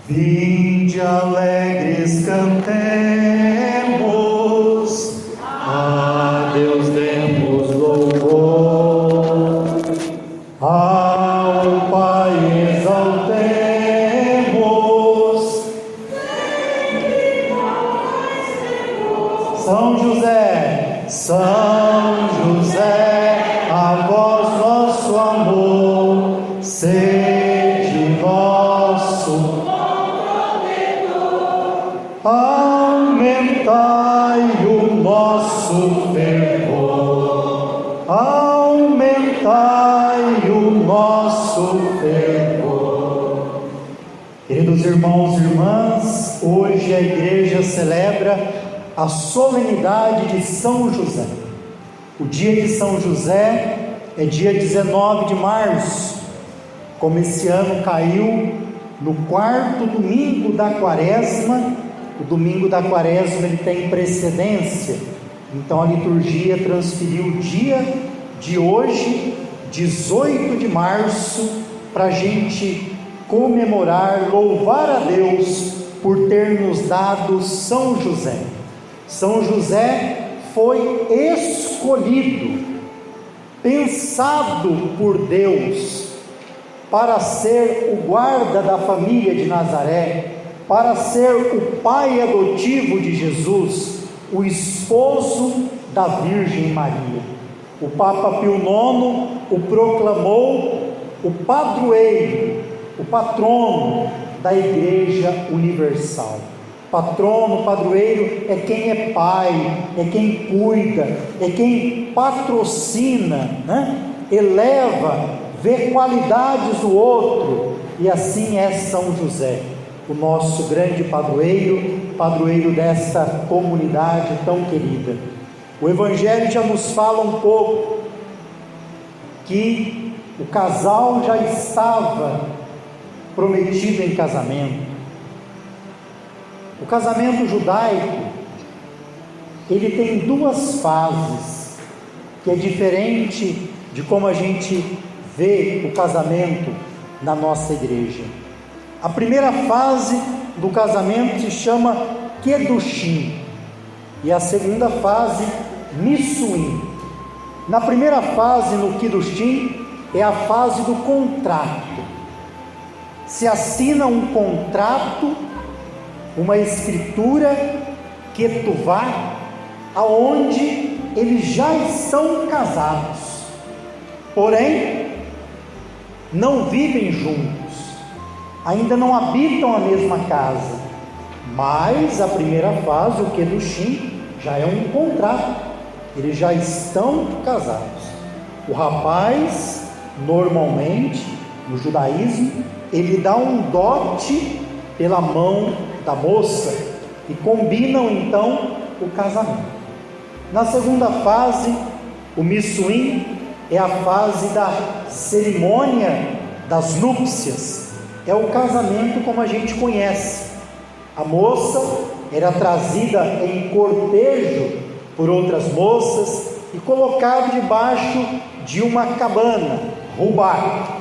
Vinde alegres cantemos, a Deus demos louvor, ao Pai exaltemos. São José, São José, a vós nosso amor, sede nosso. Aumentai o nosso fervor, aumentai o nosso fervor. Queridos irmãos e irmãs, hoje a igreja celebra a solenidade de São José. O dia de São José é dia 19 de março, como esse ano caiu no quarto domingo da quaresma. O domingo da quaresma ele tem precedência, então a liturgia transferiu o dia de hoje, 18 de março, para a gente comemorar, louvar a Deus por ter nos dado São José. São José foi escolhido, pensado por Deus, para ser o guarda da família de Nazaré, para ser o pai adotivo de Jesus, o esposo da Virgem Maria. O Papa Pio IX o proclamou o padroeiro, o patrono da Igreja Universal. Patrono, padroeiro é quem é pai, é quem cuida, é quem patrocina, eleva, vê qualidades do outro, e assim é São José, o nosso grande padroeiro desta comunidade tão querida. O Evangelho já nos fala um pouco que o casal já estava prometido em casamento. O casamento judaico, ele tem duas fases, que é diferente de como a gente vê o casamento na nossa igreja. A primeira fase do casamento se chama Kedushim, e a segunda fase, Nissuim. Na primeira fase, no Kedushim, é a fase do contrato. Se assina um contrato, uma escritura, Ketuvá, aonde eles já estão casados, porém não vivem juntos, ainda não habitam a mesma casa, mas a primeira fase, o Kedushim, já é um contrato, eles já estão casados. O rapaz, normalmente, no judaísmo, ele dá um dote pela mão da moça, e combinam então o casamento. Na segunda fase, o Nissuim, é a fase da cerimônia das núpcias, é o casamento como a gente conhece. A moça era trazida em cortejo por outras moças e colocada debaixo de uma cabana, rubar.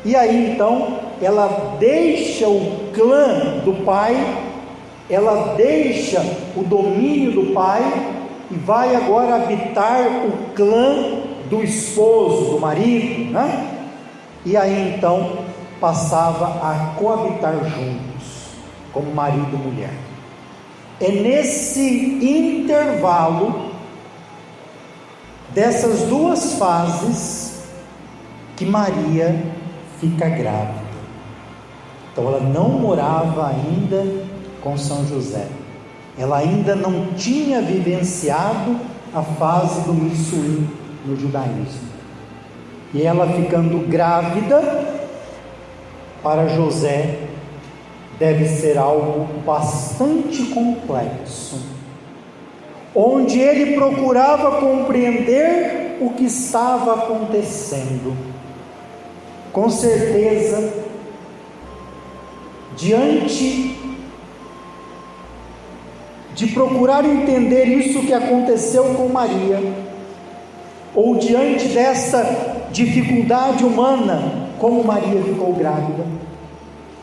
E aí então ela deixa o clã do pai, ela deixa o domínio do pai e vai agora habitar o clã do esposo, do marido, E aí então passava a coabitar juntos, como marido e mulher. É nesse intervalo dessas duas fases que Maria fica grávida. Então ela não morava ainda com São José, ela ainda não tinha vivenciado a fase do Nissuim no judaísmo, e ela ficando grávida, para José deve ser algo bastante complexo, onde ele procurava compreender o que estava acontecendo. Com certeza, diante de procurar entender isso que aconteceu com Maria, ou diante desta dificuldade humana, como Maria ficou grávida,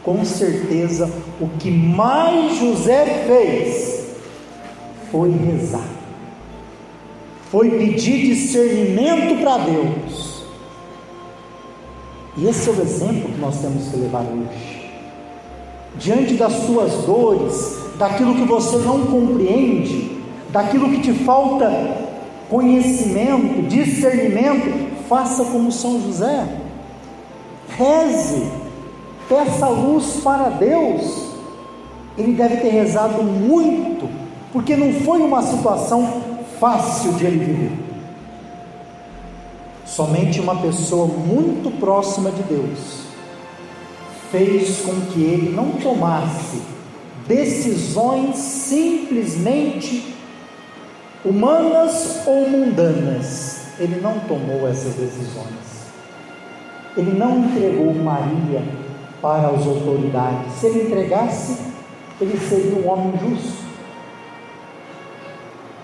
com certeza o que mais José fez foi rezar, foi pedir discernimento para Deus. E esse é o exemplo que nós temos que levar hoje. Diante das tuas dores, daquilo que você não compreende, daquilo que te falta conhecimento, discernimento, faça como São José, reze, peça luz para Deus. Ele deve ter rezado muito, porque não foi uma situação fácil de ele viver. Somente uma pessoa muito próxima de Deus fez com que ele não tomasse decisões simplesmente humanas ou mundanas. Ele não tomou essas decisões. Ele não entregou Maria para as autoridades. Se ele entregasse, ele seria um homem justo,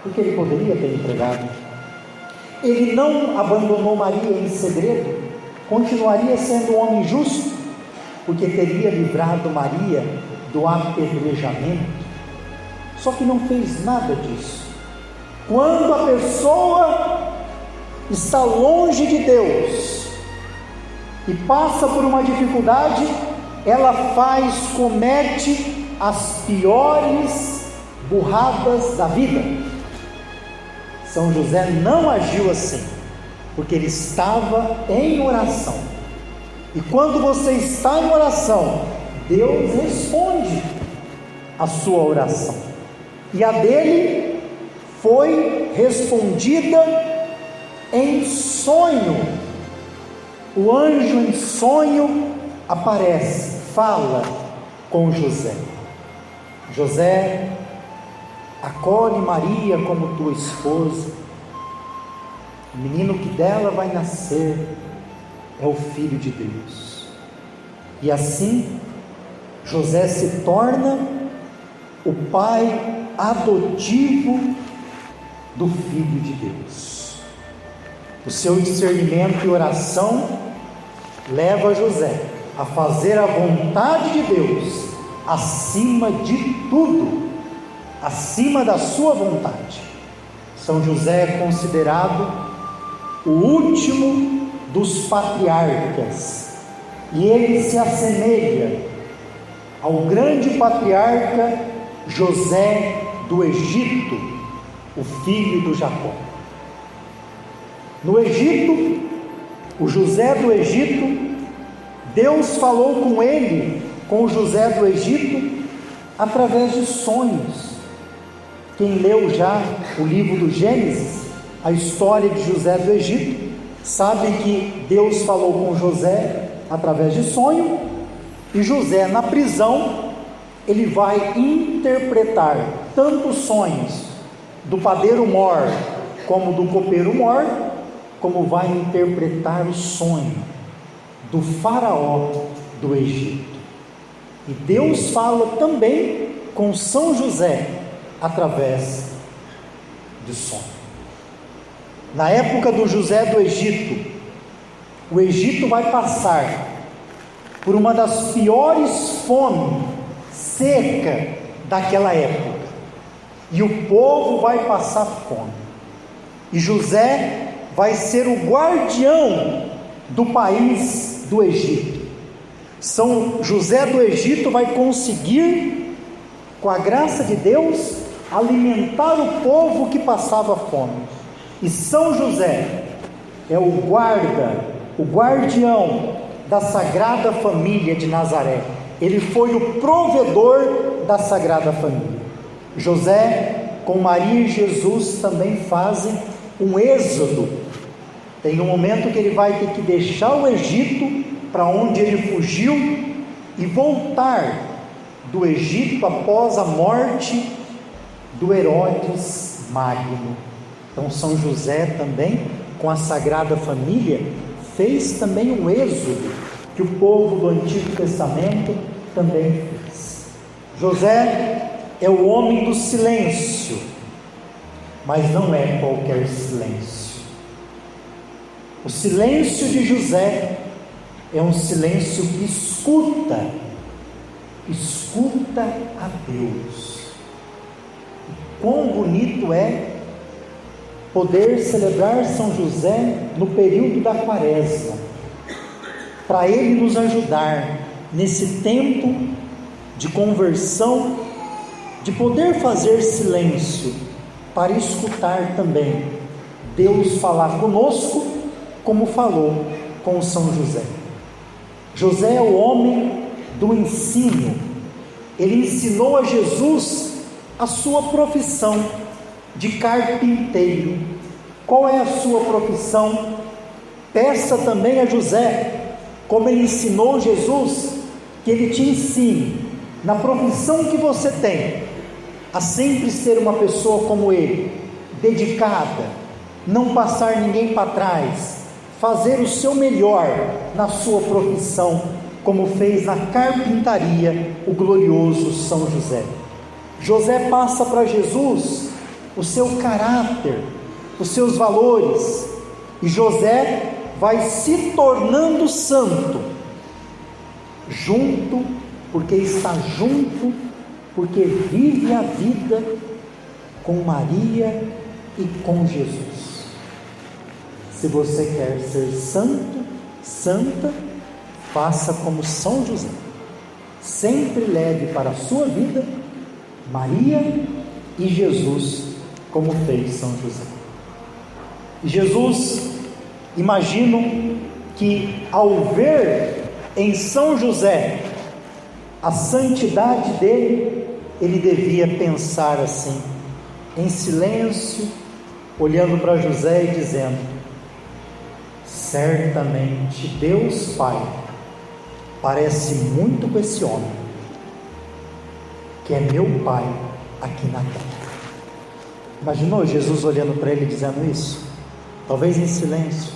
porque ele poderia ter entregado. Ele não abandonou Maria em segredo, continuaria sendo um homem justo, porque teria livrado Maria do apedrejamento. Só que não fez nada disso. Quando a pessoa está longe de Deus e passa por uma dificuldade, ela comete as piores burradas da vida. São José não agiu assim, porque ele estava em oração. E quando você está em oração, Deus responde a sua oração. E a dele foi respondida em sonho. O anjo em sonho aparece, fala com José. José, acolhe Maria como tua esposa. O menino que dela vai nascer é o Filho de Deus. E assim, José se torna o pai adotivo do Filho de Deus. O seu discernimento e oração leva José a fazer a vontade de Deus acima de tudo, acima da sua vontade. São José é considerado o último dos patriarcas, e ele se assemelha ao grande patriarca José do Egito, o filho do Jacó. No Egito, o José do Egito, Deus falou com ele, com o José do Egito, através de sonhos. Quem leu já o livro do Gênesis, a história de José do Egito, sabe que Deus falou com José através de sonho, e José na prisão, ele vai interpretar tanto os sonhos do padeiro mor como do copeiro mor, como vai interpretar o sonho do faraó do Egito. E Deus fala também com São José através de sonho. Na época do José do Egito, o Egito vai passar por uma das piores fomes seca daquela época, e o povo vai passar fome, e José vai ser o guardião do país do Egito. São José do Egito vai conseguir, com a graça de Deus, alimentar o povo que passava fome. E São José é o guarda, o guardião da Sagrada Família de Nazaré. Ele foi o provedor da Sagrada Família. José, com Maria e Jesus, também fazem um êxodo. Tem um momento que ele vai ter que deixar o Egito, para onde ele fugiu, e voltar do Egito após a morte do Herodes Magno. Então São José também, com a Sagrada Família, fez também um êxodo que o povo do Antigo Testamento também fez. José é o homem do silêncio, mas não é qualquer silêncio. O silêncio de José é um silêncio que escuta escuta a Deus. Quão bonito é poder celebrar São José no período da Quaresma, para ele nos ajudar nesse tempo de conversão, de poder fazer silêncio, para escutar também Deus falar conosco, como falou com São José. José é o homem do ensino. Ele ensinou a Jesus a sua profissão de carpinteiro. Qual é a sua profissão? Peça também a José, como ele ensinou Jesus, que ele te ensine na profissão que você tem, a sempre ser uma pessoa como ele, dedicada, não passar ninguém para trás, fazer o seu melhor na sua profissão, como fez na carpintaria o glorioso São José. José passa para Jesus o seu caráter, os seus valores, e José vai se tornando santo, porque está junto, porque vive a vida com Maria e com Jesus. Se você quer ser santo, santa, faça como São José. Sempre leve para a sua vida Maria e Jesus, como fez São José. E Jesus, imagino que ao ver em São José a santidade dele, ele devia pensar assim, em silêncio, olhando para José e dizendo: certamente Deus Pai parece muito com esse homem, que é meu pai aqui na terra. Imaginou Jesus olhando para ele e dizendo isso? Talvez em silêncio: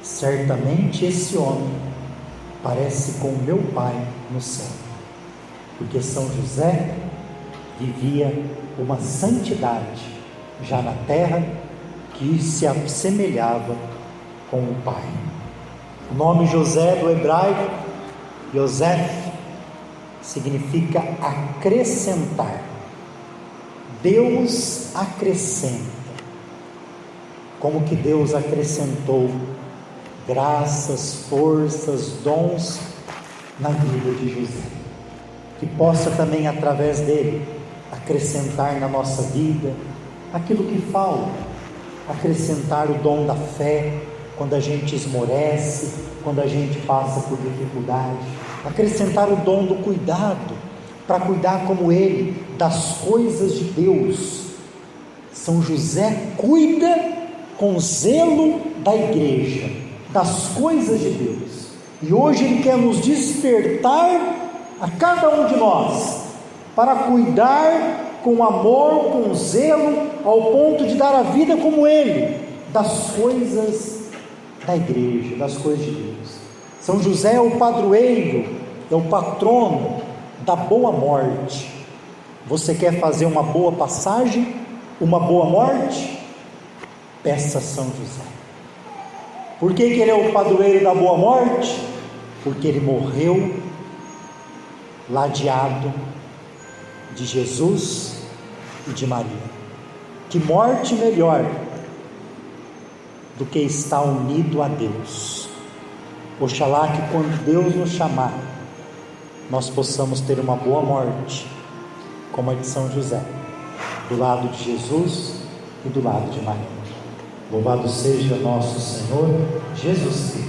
certamente esse homem parece com o meu pai no céu, porque São José vivia uma santidade já na terra que se assemelhava com o pai. O nome José do hebraico, Yosef, significa acrescentar. Deus acrescenta. Como que Deus acrescentou graças, forças, dons na vida de José, que possa também através dele acrescentar na nossa vida aquilo que falta, acrescentar o dom da fé quando a gente esmorece, quando a gente passa por dificuldade, acrescentar o dom do cuidado, para cuidar como ele das coisas de Deus. São José cuida com zelo da igreja, das coisas de Deus, e hoje ele quer nos despertar a cada um de nós, para cuidar com amor, com zelo, ao ponto de dar a vida como ele, das coisas da igreja, das coisas de Deus. São José é o padroeiro, é o patrono da boa morte. Você quer fazer uma boa passagem, uma boa morte? Peça a São José. Por que ele é o padroeiro da boa morte? Porque ele morreu ladeado de Jesus e de Maria. Que morte melhor do que estar unido a Deus. Oxalá que quando Deus nos chamar, nós possamos ter uma boa morte, como a de São José, do lado de Jesus e do lado de Maria. Louvado seja nosso Senhor Jesus Cristo.